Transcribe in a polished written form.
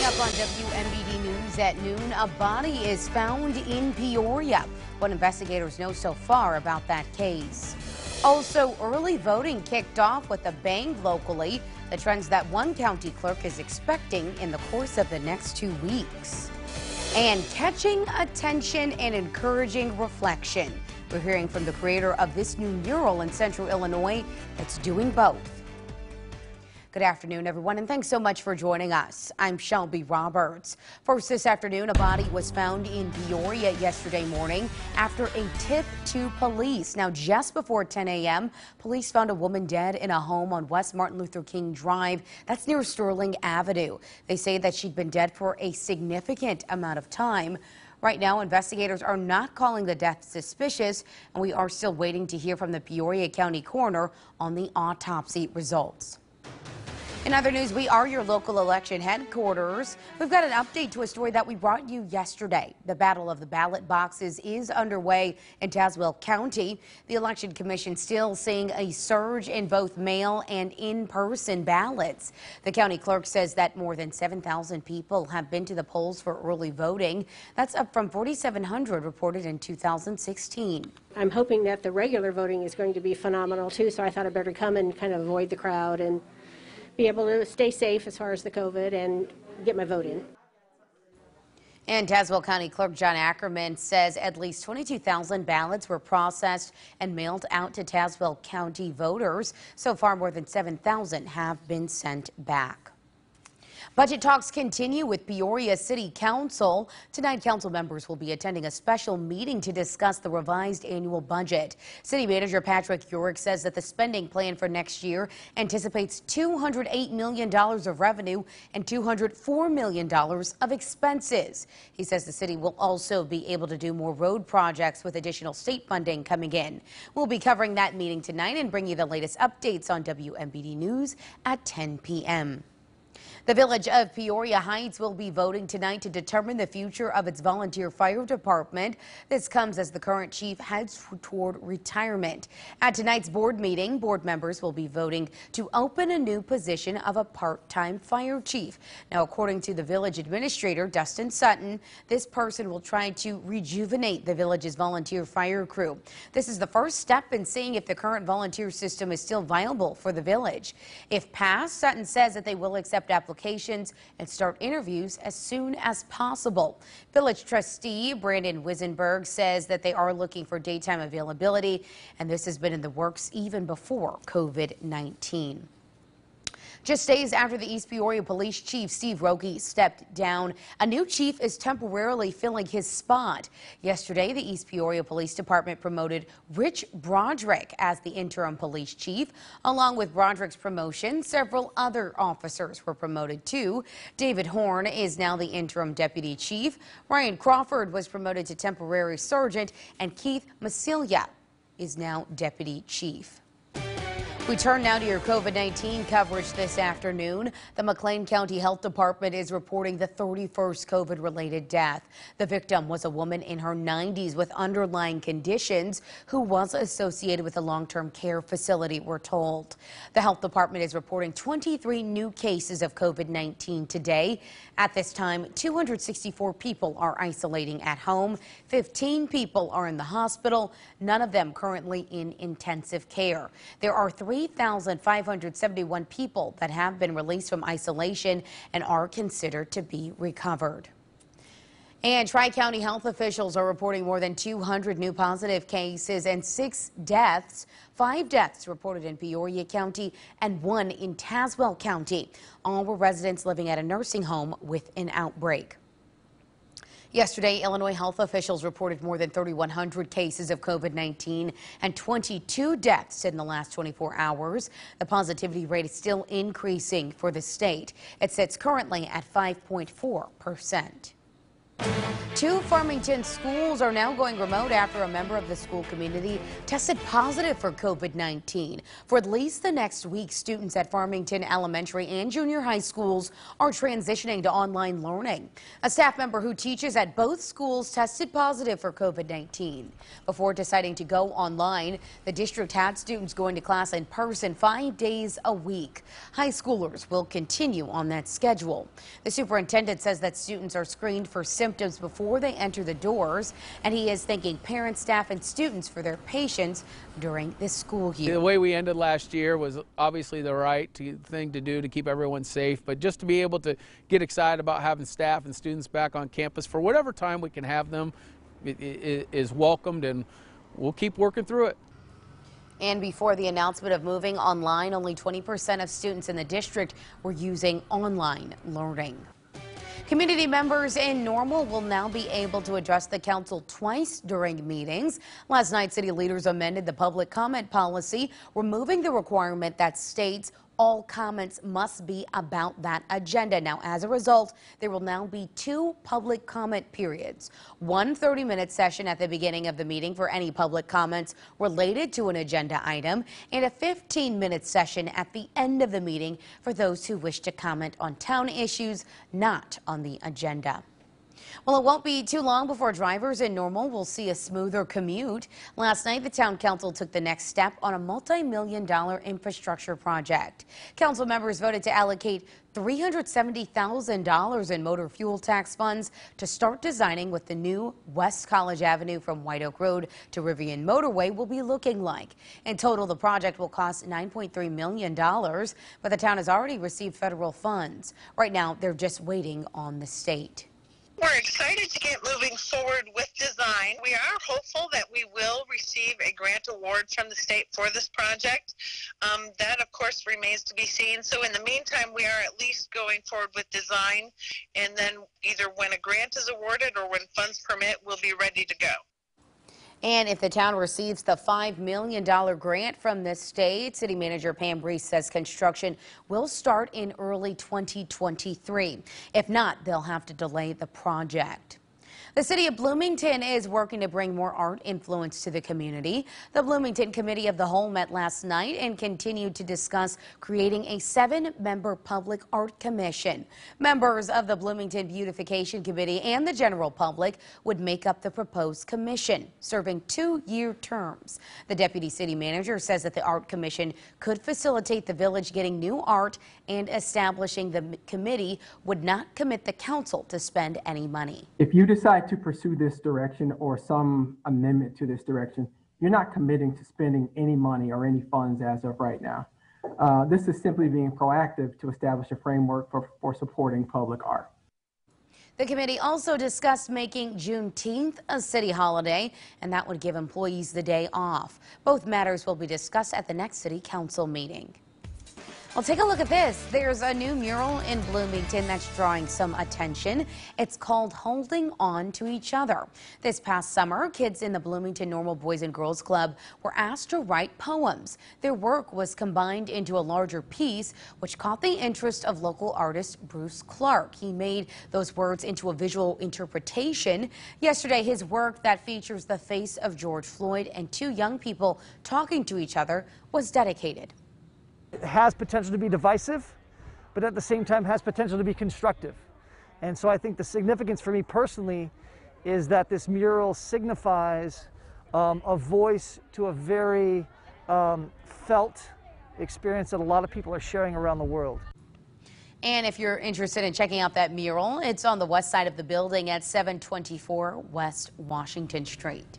up on WMBD News at noon, a body is found in Peoria. What investigators know so far about that case. Also, early voting kicked off with a bang locally, the trends that one county clerk is expecting in the course of the next 2 weeks. And catching attention and encouraging reflection. We're hearing from the creator of this new mural in Central Illinois that's doing both. Good afternoon, everyone, and thanks so much for joining us. I'm Shelbey Roberts. First this afternoon, a body was found in Peoria yesterday morning after a tip to police. Now, just before 10 a.m., police found a woman dead in a home on West Martin Luther King Drive. That's near Sterling Avenue. They say that she'd been dead for a significant amount of time. Right now, investigators are not calling the death suspicious, and we are still waiting to hear from the Peoria County coroner on the autopsy results. In other news, we are your local election headquarters. We've got an update to a story that we brought you yesterday. The battle of the ballot boxes is underway in Tazewell County. The Election Commission still seeing a surge in both mail and in-person ballots. The county clerk says that more than 7,000 people have been to the polls for early voting. That's up from 4,700 reported in 2016. I'm hoping that the regular voting is going to be phenomenal too, so I thought I'd better come and kind of avoid the crowd and be able to stay safe as far as the COVID and get my vote in. And Tazewell County Clerk John Ackerman says at least 22,000 ballots were processed and mailed out to Tazewell County voters. So far, more than 7,000 have been sent back. Budget talks continue with Peoria City Council. Tonight, council members will be attending a special meeting to discuss the revised annual budget. City Manager Patrick Urick says that the spending plan for next year anticipates $208 million of revenue and $204 million of expenses. He says the city will also be able to do more road projects with additional state funding coming in. We'll be covering that meeting tonight and bring you the latest updates on WMBD News at 10 p.m. The village of Peoria Heights will be voting tonight to determine the future of its volunteer fire department. This comes as the current chief heads toward retirement. At tonight's board meeting, board members will be voting to open a new position of a part-time fire chief. Now, according to the village administrator, Dustin Sutton, this person will try to rejuvenate the village's volunteer fire crew. This is the first step in seeing if the current volunteer system is still viable for the village. If passed, Sutton says that they will accept applications and start interviews as soon as possible. Village trustee Brandon Wisenberg says that they are looking for daytime availability, and this has been in the works even before COVID-19. Just days after the East Peoria Police Chief Steve Rogie stepped down, a new chief is temporarily filling his spot. Yesterday, the East Peoria Police Department promoted Rich Broderick as the interim police chief. Along with Broderick's promotion, several other officers were promoted too. David Horn is now the interim deputy chief. Ryan Crawford was promoted to temporary sergeant, and Keith Masilia is now deputy chief. We turn now to your COVID-19 coverage this afternoon. The McLean County Health Department is reporting the 31st COVID-related death. The victim was a woman in her 90s with underlying conditions who was associated with a long-term care facility, we're told. The health department is reporting 23 new cases of COVID-19 today. At this time, 264 people are isolating at home. 15 people are in the hospital, none of them currently in intensive care. There are 3,571 people that have been released from isolation and are considered to be recovered. And Tri-County health officials are reporting more than 200 new positive cases and 6 deaths. 5 deaths reported in Peoria County and 1 in Tazewell County. All were residents living at a nursing home with an outbreak. Yesterday, Illinois health officials reported more than 3,100 cases of COVID-19 and 22 deaths in the last 24 hours. The positivity rate is still increasing for the state. It sits currently at 5.4%. Two Farmington schools are now going remote after a member of the school community tested positive for COVID-19. For at least the next week, students at Farmington Elementary and Junior High schools are transitioning to online learning. A staff member who teaches at both schools tested positive for COVID-19. Before deciding to go online, the district had students going to class in person 5 days a week. High schoolers will continue on that schedule. The superintendent says that students are screened for symptoms before they enter the doors, and he is thanking parents, staff, and students for their patience during this school year. The way we ended last year was obviously the right thing to do to keep everyone safe, but just to be able to get excited about having staff and students back on campus for whatever time we can have them is welcomed, and we'll keep working through it. And before the announcement of moving online, only 20% of students in the district were using online learning. Community members in Normal will now be able to address the council twice during meetings. Last night, city leaders amended the public comment policy, removing the requirement that states all comments must be about that agenda. Now, as a result, there will now be 2 public comment periods. One 30-minute session at the beginning of the meeting for any public comments related to an agenda item, and a 15-minute session at the end of the meeting for those who wish to comment on town issues not on the agenda. Well, it won't be too long before drivers in Normal will see a smoother commute. Last night, the town council took the next step on a multi-million-dollar infrastructure project. Council members voted to allocate $370,000 in motor fuel tax funds to start designing what the new West College Avenue from White Oak Road to Rivian Motorway will be looking like. In total, the project will cost $9.3 million, but the town has already received federal funds. Right now, they're just waiting on the state. We're excited to get moving forward with design. We are hopeful that we will receive a grant award from the state for this project. That, of course, remains to be seen. So in the meantime, we are at least going forward with design, and then either when a grant is awarded or when funds permit, we'll be ready to go. And if the town receives the $5 million grant from the state, City Manager Pam Brees says construction will start in early 2023. If not, they'll have to delay the project. The city of Bloomington is working to bring more art influence to the community. The Bloomington Committee of the Whole met last night and continued to discuss creating a 7-member public art commission. Members of the Bloomington Beautification Committee and the general public would make up the proposed commission, serving 2-year terms. The deputy city manager says that the art commission could facilitate the village getting new art, and establishing the committee would not commit the council to spend any money. If you decide to pursue this direction or some amendment to this direction, you're not committing to spending any money or any funds as of right now. This is simply being proactive to establish a framework for supporting public art. The committee also discussed making Juneteenth a city holiday, and that would give employees the day off. Both matters will be discussed at the next city council meeting. Well, take a look at this. There's a new mural in Bloomington that's drawing some attention. It's called Holding On to Each Other. This past summer, kids in the Bloomington Normal Boys and Girls Club were asked to write poems. Their work was combined into a larger piece, which caught the interest of local artist Bruce Clark. He made those words into a visual interpretation. Yesterday, his work that features the face of George Floyd and 2 young people talking to each other was dedicated. It has potential to be divisive, but at the same time has potential to be constructive. And so I think the significance for me personally is that this mural signifies a voice to a very felt experience that a lot of people are sharing around the world. And if you're interested in checking out that mural, it's on the west side of the building at 724 West Washington Street.